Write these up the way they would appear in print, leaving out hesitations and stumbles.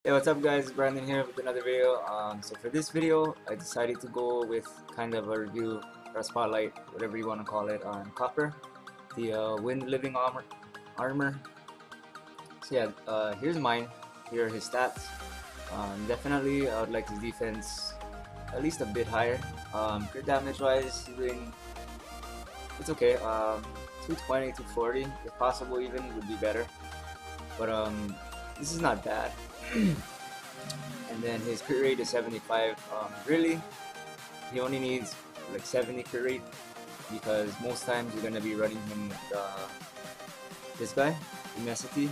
Hey, what's up guys? Brandon here with another video. So for this video, I decided to go with kind of a review or a spotlight, whatever you want to call it, on Copper, the Wind Living armor. So yeah, here's mine. Here are his stats. Definitely, I would like his defense at least a bit higher. Crit damage wise, he's doing it's okay. 220, 240, if possible, even would be better. But this is not bad. And then his crit rate is 75. Really, he only needs like 70 crit rate because most times you're gonna be running him with this guy, Immensity.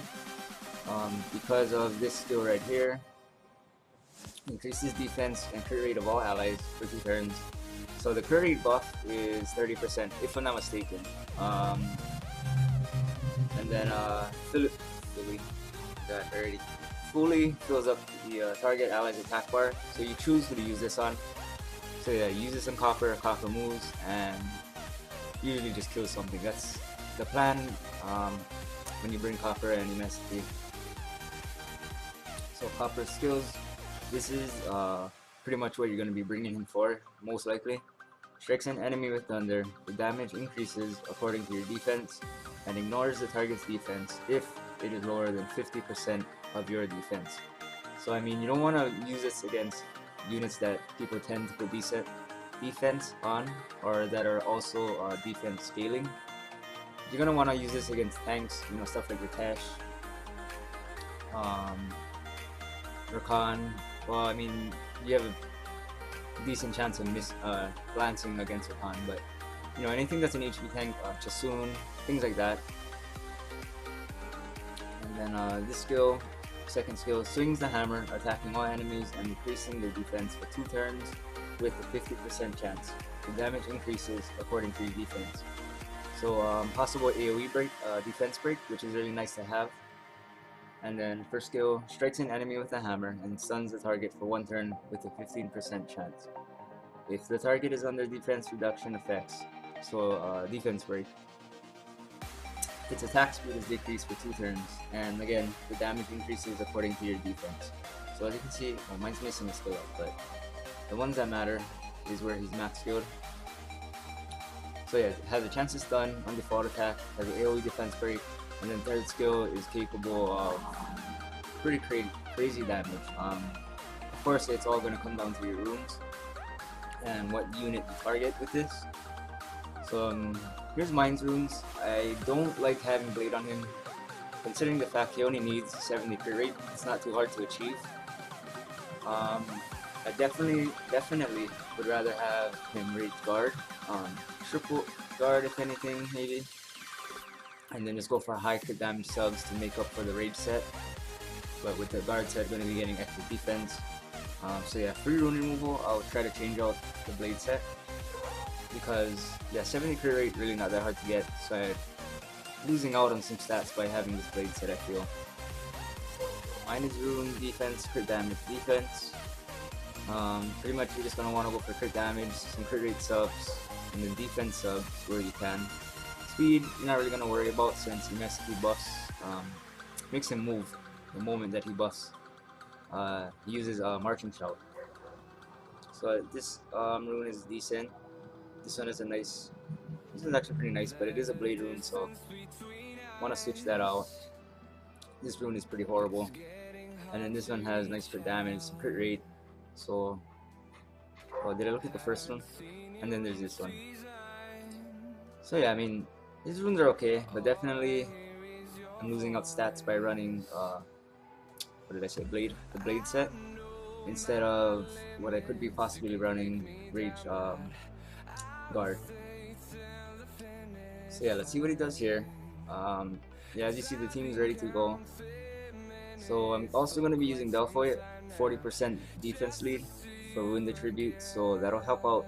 Because of this skill right here, increases defense and crit rate of all allies for 2 turns. So the crit rate buff is 30%, if I'm not mistaken. And then fully fills up the target ally's attack bar. So you choose who to use this on. So yeah, use this on Copper moves, and usually just kill something. That's the plan when you bring Copper and Immensity. So Copper skills, this is pretty much what you're going to be bringing him for, most likely. Strikes an enemy with thunder. The damage increases according to your defense and ignores the target's defense if it is lower than 50% of your defense. So I mean, you don't want to use this against units that people tend to put decent defense on, or that are also defense scaling. You're gonna want to use this against tanks, you know, stuff like Ritesh, Rakan. Well, I mean, you have a decent chance of glancing against Rakan, but you know, anything that's an HP tank, Chasun, things like that. And then this skill, second skill, swings the hammer, attacking all enemies and increasing their defense for 2 turns with a 50% chance. The damage increases according to your defense. So possible AoE break, defense break, which is really nice to have. And then first skill, strikes an enemy with a hammer and stuns the target for 1 turn with a 15% chance. If the target is under defense reduction effects, so defense break, its attack speed is decreased for 2 turns, and again, the damage increases according to your defense. So as you can see, well, mine's missing a skill up, but the ones that matter is where he's max skilled. So yeah, it has a chance to stun on default attack, has an AoE defense break, and then third skill is capable of pretty crazy damage. Of course, it's all going to come down to your runes and what unit you target with this. So here's mine's runes. I don't like having Blade on him, considering the fact he only needs 70 crit rate. It's not too hard to achieve. I definitely would rather have him Rage Guard, triple guard if anything, maybe, and then just go for high crit damage subs to make up for the Rage set. But with the guard set, going to be getting extra defense. So yeah, free rune removal, I'll try to change out the Blade set, because yeah, 70 crit rate really not that hard to get, so I'm losing out on some stats by having this Blade set, I feel. Mine is rune, defense, crit damage, defense. Pretty much you're just going to want to go for crit damage, some crit rate subs, and then defense subs where you can. Speed, you're not really going to worry about since Immensity buffs makes him move the moment that he buffs. He uses Marching Shout. So this rune is decent. This one is this is actually pretty nice, but it is a blade rune, so want to switch that out. This rune is pretty horrible. And then this one has nice crit damage, crit rate. So, oh, did I look at the first one? And then there's this one. So yeah, I mean, these runes are okay, but definitely I'm losing out stats by running, what did I say, the blade set, instead of what I could be possibly running, Rage Guard. So yeah, let's see what he does here. Yeah, as you see, the team is ready to go. So I'm also going to be using Delphoid, 40% defense lead for Wind Tribute, so that'll help out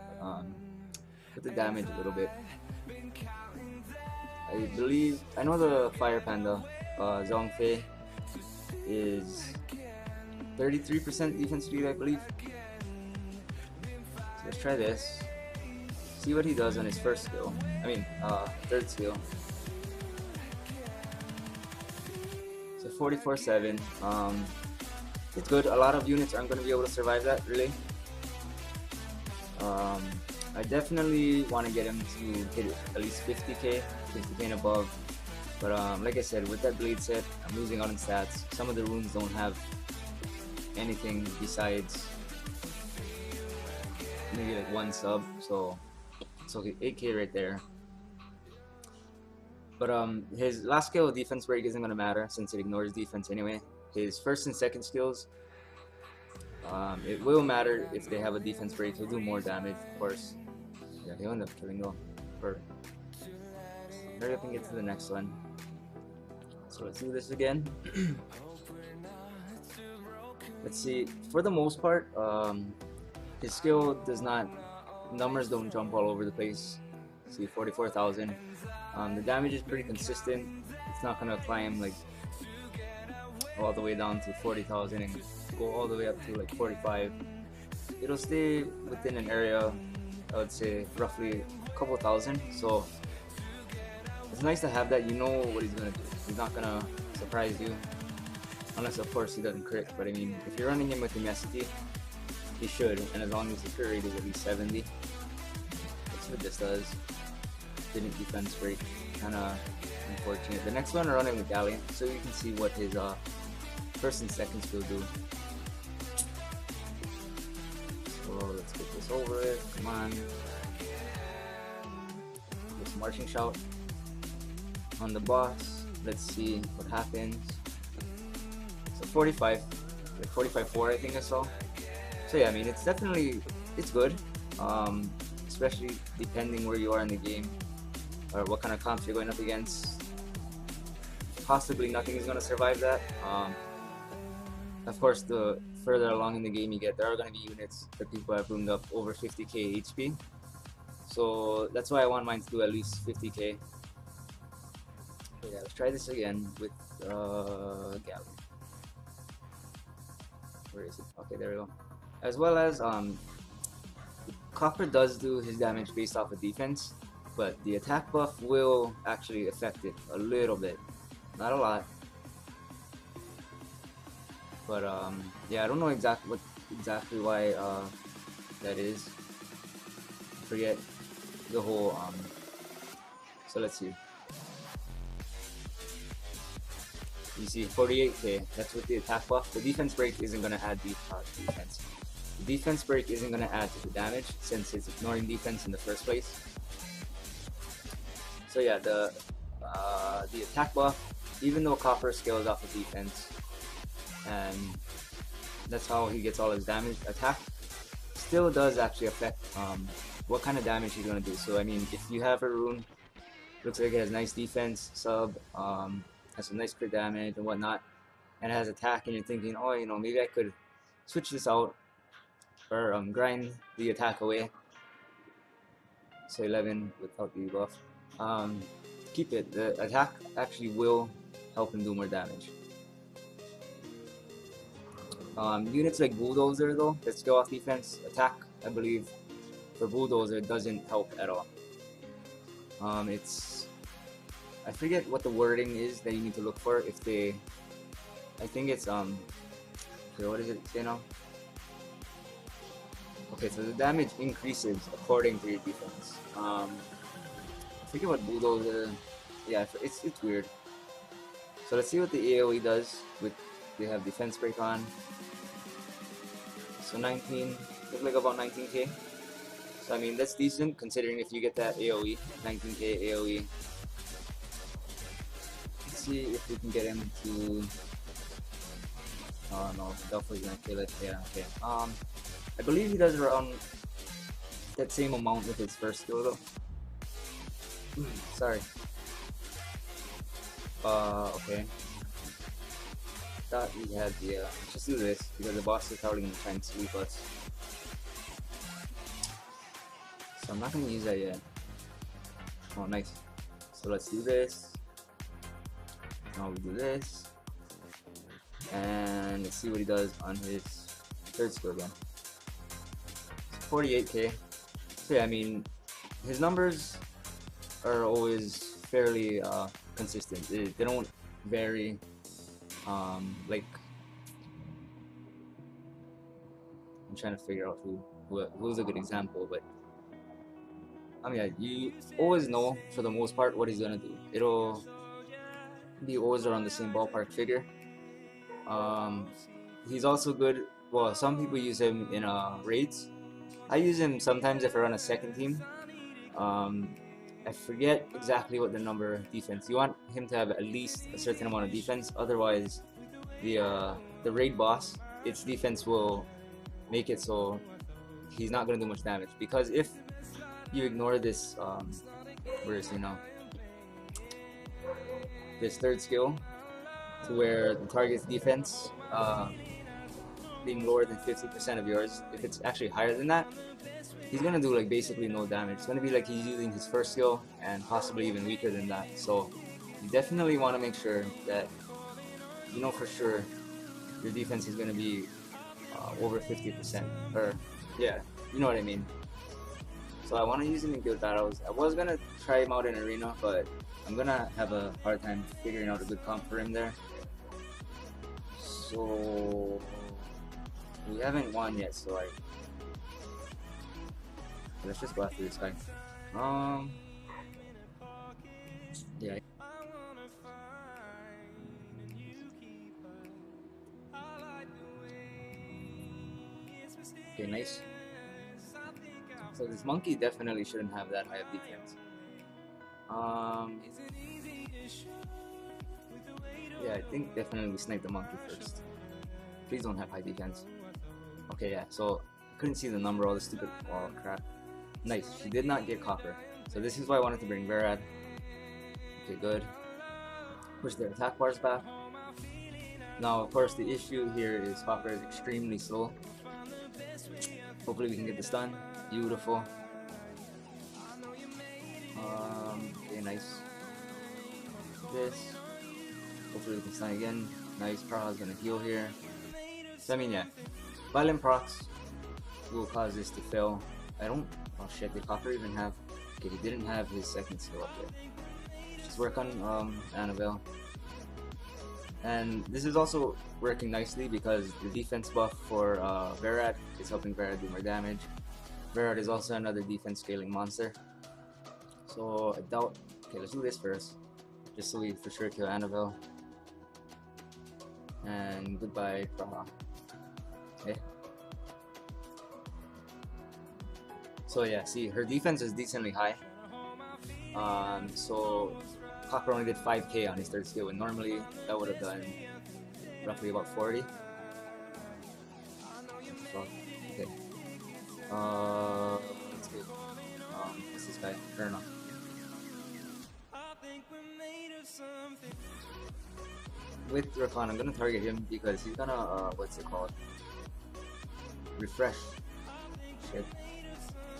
with the damage a little bit. I know the Fire Panda, Zhongfei, is 33% defense lead, I believe. So let's try this. See what he does on his first skill. Third skill. So 44-7. it's good. A lot of units aren't going to be able to survive that, really. I definitely want to get him to hit at least 50k, 50k and above. But like I said, with that blade set, I'm losing out on stats. Some of the runes don't have anything besides maybe like one sub, so it's okay. 8k right there. But his last skill, defense break, isn't gonna matter since it ignores defense anyway. His first and second skills, it will matter if they have a defense break. He'll do more damage, of course. Yeah, he'll end up killing though. Hurry up and get to the next one. So let's do this again. Let's see. For the most part, his skill does not. Numbers don't jump all over the place. See, 44,000. The damage is pretty consistent. It's not gonna climb like all the way down to 40,000 and go all the way up to like 45. It'll stay within an area, I would say roughly a couple thousand. So it's nice to have that. You know what he's gonna do. He's not gonna surprise you, unless of course he doesn't crit. But I mean, if you're running him with Immensity, he should, and as long as the crit rate is at least 70. That's what this does. Didn't defense break, kinda unfortunate. The next one I'm running with Galleon, so you can see what his first and second skill do. So let's get this over with. Come on. This marching shout on the boss. Let's see what happens. So 45, like 45-4 I think I saw. So yeah, I mean it's definitely good. Especially depending where you are in the game or what kind of comps you're going up against. Possibly nothing is going to survive that. Of course, the further along in the game you get, there are going to be units that people have roomed up over 50k HP. So that's why I want mine to do at least 50k. So yeah, let's try this again with Galleon. Where is it? Okay, there we go. As well as Copper does do his damage based off of defense, but the attack buff will actually affect it a little bit, not a lot. But yeah, I don't know exactly why that is. I forget the whole so let's see. You see 48k, that's with the attack buff. The defense break isn't gonna add defense. The defense break isn't gonna add to the damage since it's ignoring defense in the first place. So yeah, the attack buff, even though Copper scales off of defense, and that's how he gets all his damage, attack still does actually affect what kind of damage he's gonna do. So I mean, if you have a rune, looks like it has nice defense, sub, has some nice crit damage and whatnot, and it has attack, and you're thinking, oh, you know, maybe I could switch this out or grind the attack away. So 11 without the buff. Keep it. The attack actually will help him do more damage. Units like Bulldozer though, that scale off defense, attack, I believe, for Bulldozer doesn't help at all. I forget what the wording is that you need to look for if they, I think it's okay, what does it say now? Okay, so the damage increases according to your defense. I forget what Bulldozer, yeah, it's weird. So let's see what the AoE does with, they have defense break on. So 19, looks like about 19k. So I mean that's decent considering if you get that AoE, 19k AoE. Let's see if we can get him to. Oh no, Duffler's gonna kill it. Yeah, okay. I believe he does around that same amount with his first skill though. Sorry. Okay. Thought we had the let's just do this because the boss is probably gonna try and sweep us. So I'm not gonna use that yet. Oh nice. So let's do this. Now we do this. And let's see what he does on his third skill again. So 48k. So yeah, I mean his numbers are always fairly consistent. They don't vary like I'm trying to figure out who's a good example, but I mean, yeah, you always know for the most part what he's gonna do. It'll be always around the same ballpark figure. Um, he's also good. Well, some people use him in raids. I use him sometimes if I run a second team. Um, I forget exactly what the number of defense. You want him to have at least a certain amount of defense. Otherwise, the raid boss, its defense will make it so he's not gonna do much damage. Because if you ignore this, where is he now? This third skill, to where the target's defense being lower than 50% of yours, if it's actually higher than that, he's gonna do like basically no damage. It's gonna be like he's using his first skill and possibly even weaker than that. So you definitely want to make sure that you know for sure your defense is gonna be over 50%, or yeah, you know what I mean. So I want to use him in guild battles. I was gonna try him out in arena, but I'm gonna have a hard time figuring out a good comp for him there. So we haven't won yet, so let's just go after this guy. Yeah. Okay, nice. So this monkey definitely shouldn't have that high of defense. Yeah, I think definitely we snipe the monkey first. Please don't have high defense. Okay, yeah, so I couldn't see the number, all the stupid, oh crap. Nice, she did not get copper. So this is why I wanted to bring Verad. Okay, good. Push their attack bars back. Now, of course, the issue here is copper is extremely slow. Hopefully we can get this done. Beautiful. Okay, nice. This. Hopefully we can stun again. Nice, Praha's gonna heal here. So I mean, yeah. Violent procs will cause this to fail. I don't... Oh shit, did Copper even have... Okay, he didn't have his second skill up there. Just work on Annabelle. And this is also working nicely because the defense buff for Verad is helping Verad do more damage. Verad is also another defense scaling monster. So I doubt... Okay, let's do this first. Just so we for sure kill Annabelle. And goodbye, Praha. Okay. So yeah, see, her defense is decently high. So Copper only did 5k on his third skill, and normally that would have done roughly about 40. So, okay. Let's go. What's this guy? Turn on. With Rakan, I'm gonna target him because he's gonna what's it called? Refresh. Shit.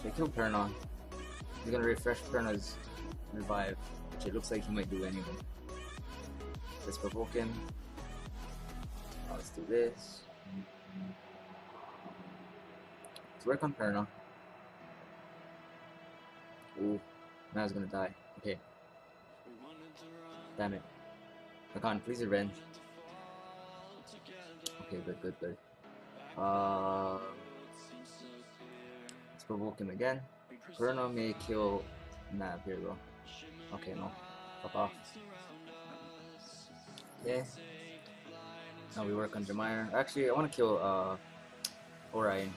So I killed Perna. He's gonna refresh Perna's revive, which it looks like he might do anyway. Let's provoke him. Let's do this. Let's work on Perna. Ooh, now he's gonna die. Okay. Damn it. Rakan, please revenge. Okay, good. Let's provoke him again. Perna may kill Nav. Here we go. Okay, no. Fuck off. Okay. Now we work on Jamire. Actually, I want to kill Orion.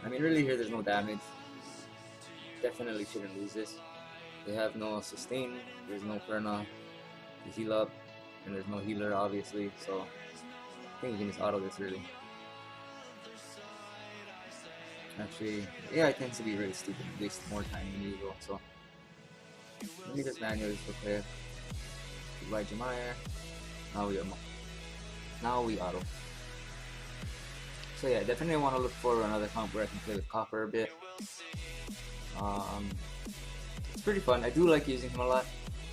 I mean, really here there's no damage. Definitely shouldn't lose this. They have no sustain. There's no Perna to heal up. And there's no healer, obviously. So, I think we can just auto this, really. Actually, AI tends to be really stupid. It wastes more time than usual, so let me just manually prepare. Goodbye, Jamire. Now we auto. So yeah, definitely want to look for another comp where I can play with Copper a bit. It's pretty fun. I do like using him a lot.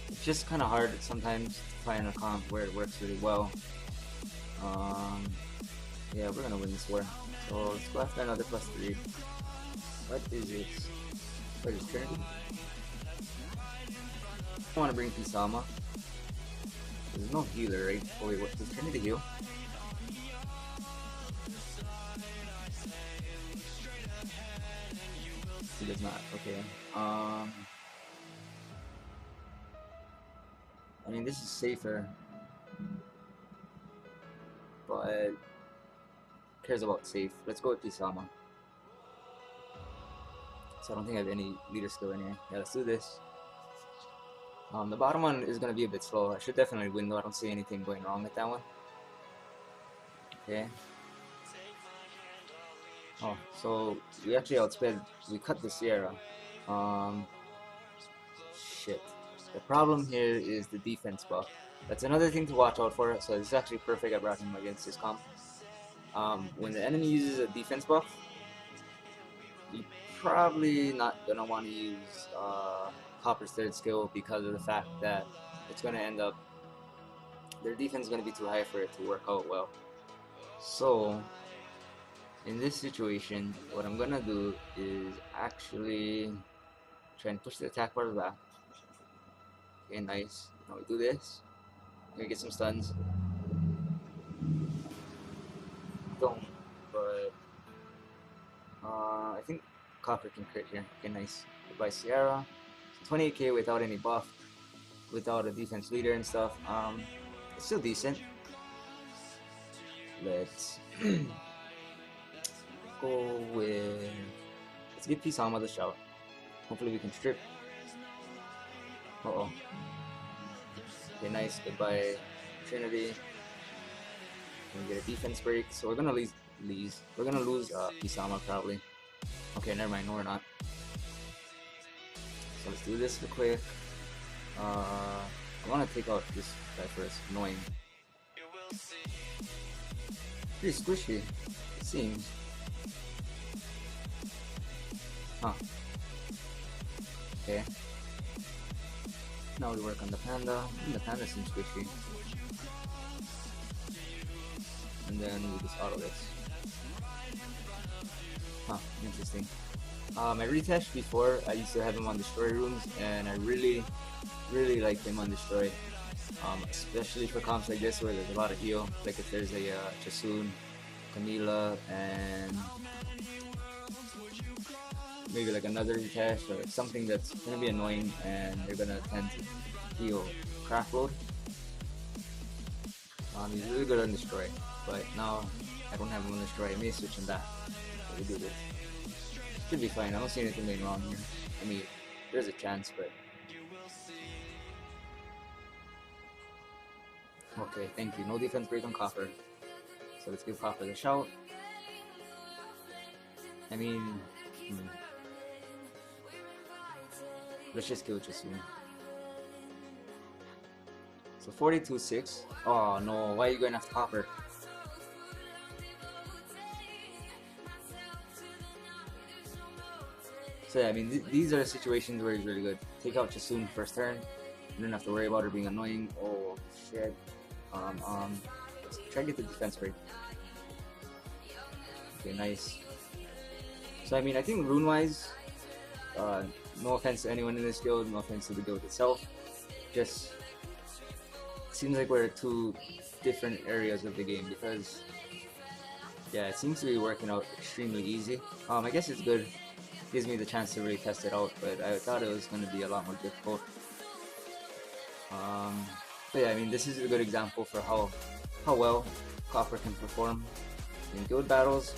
It's just kind of hard sometimes to find a comp where it works really well. Yeah, we're gonna win this war. So let's go after another +3. What is this? What is Trinity? I want to bring Kisama. There's no healer, right? Oh wait, what? Does Trinity heal? not. Okay. I mean, this is safer, but cares about safe. Let's go with Pisama. So I don't think I have any leader skill in here. Yeah, let's do this. The bottom one is going to be a bit slow. I should definitely win though. I don't see anything going wrong with that one. Okay. Oh, so we actually outsped. We cut the Sierra. Shit. The problem here is the defense buff. That's another thing to watch out for. So this is actually perfect. I brought him against this comp. When the enemy uses a defense buff, you're probably not gonna want to use Copper's third skill because of the fact that it's gonna end up their defense is gonna be too high for it to work out well. So in this situation, what I'm gonna do is actually try and push the attack bar back. Okay, nice. Now we do this. Gonna get some stuns. Don't, but I think Copper can crit here. Okay, nice. Goodbye, Sierra. 28k without any buff, without a defense leader and stuff. It's still decent. Let's go with. Let's give Pisama the shout. Hopefully we can strip. Uh-oh. Okay, nice. Goodbye, Trinity. We get a defense break, so we're gonna lose. We're gonna lose Pisama probably. Okay, never mind. No, we're not. So let's do this real quick. I want to take out this guy first. Annoying. Pretty squishy, it seems. Huh. Okay. Now we work on the panda. The panda seems squishy. And then we just auto this. Huh, interesting. My retouch before, I used to have him on Destroy rooms, and I really liked him on Destroy. Especially for comps like this where there's a lot of heal, like if there's a Chasun, Camila, and maybe like another retouch or something that's gonna be annoying and they're gonna tend to heal craft load. He's really good on Destroy, but now I don't have him on Destroy. I may switch him back. So we do this. Should be fine. I don't see anything going wrong here. I mean, there's a chance, but okay, thank you. No defense break on Copper. So let's give Copper the shout. I mean, let's just kill Chasun. So 42-6. Oh no, why are you going after Copper? So yeah, I mean, these are situations where he's really good. Take out Chasun first turn. You don't have to worry about her being annoying. Oh shit. Try to get the defense break. Okay, nice. So I mean, I think rune-wise, no offense to anyone in this guild, no offense to the guild itself, just seems like we're at two different areas of the game because, yeah, it seems to be working out extremely easy. I guess it's good. Gives me the chance to really test it out, but I thought it was going to be a lot more difficult. But yeah, I mean, this is a good example for how well Copper can perform in guild battles.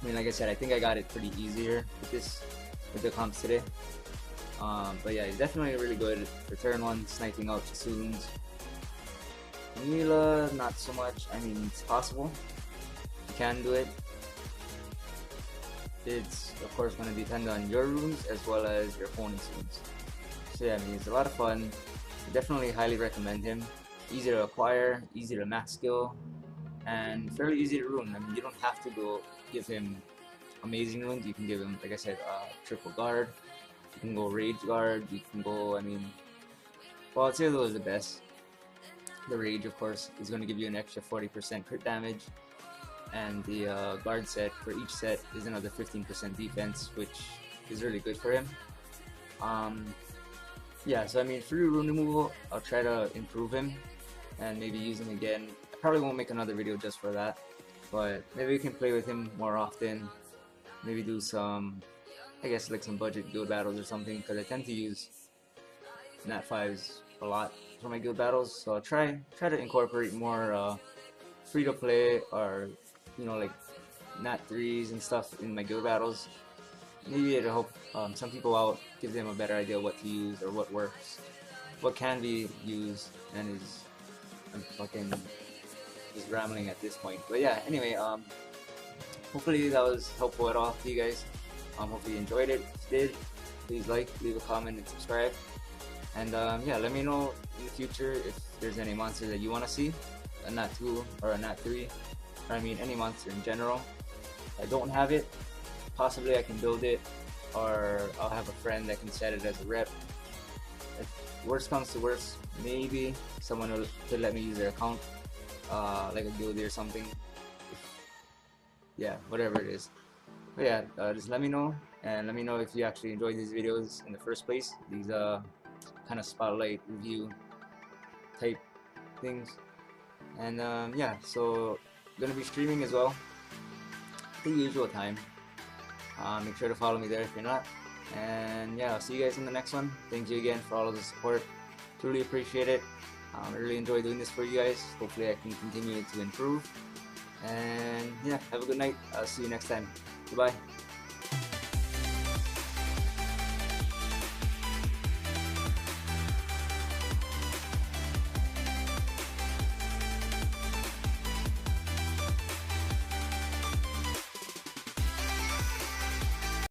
I mean, like I said, I think I got it pretty easier with the comps today. But yeah, he's definitely really good for turn 1, sniping out Chasuns. Camila, not so much. I mean, it's possible. You can do it. It's of course going to depend on your runes as well as your opponent's runes. So yeah, I mean, it's a lot of fun. I definitely highly recommend him. Easy to acquire, easy to max skill, and fairly easy to rune. I mean, you don't have to go give him amazing runes. You can give him, like I said, triple guard. You can go rage guard. You can go, I mean, well, I'd say those are the best. The rage, of course, is going to give you an extra 40% crit damage, and the guard set for each set is another 15% defense, which is really good for him. Yeah, so I mean, free rune removal, I'll try to improve him and maybe use him again. I probably won't make another video just for that, but maybe we can play with him more often. Maybe do some I guess like some budget guild battles or something, because I tend to use Nat 5s a lot for my guild battles. So I'll try to incorporate more free to play or like Nat 3s and stuff in my guild battles. Maybe it'll help some people out, give them a better idea of what to use or what works, what can be used, and I'm fucking just rambling at this point. But yeah, anyway, hopefully that was helpful at all to you guys. Hopefully you enjoyed it. If you did, please like, leave a comment, and subscribe. And yeah, let me know in the future if there's any monster that you want to see, a Nat 2 or a Nat 3, or I mean any monster in general. If I don't have it, possibly I can build it, or I'll have a friend that can set it as a rep. If worst comes to worst, maybe someone could let me use their account, like a guildy or something. Yeah, whatever it is. But yeah, just let me know, and let me know if you actually enjoyed these videos in the first place. These kind of spotlight review type things. And yeah, so I'm gonna be streaming as well, the usual time. Make sure to follow me there if you're not. And yeah, I'll see you guys in the next one. Thank you again for all of the support. Truly appreciate it. I really enjoy doing this for you guys. Hopefully I can continue to improve. And yeah, have a good night. I'll see you next time. Goodbye.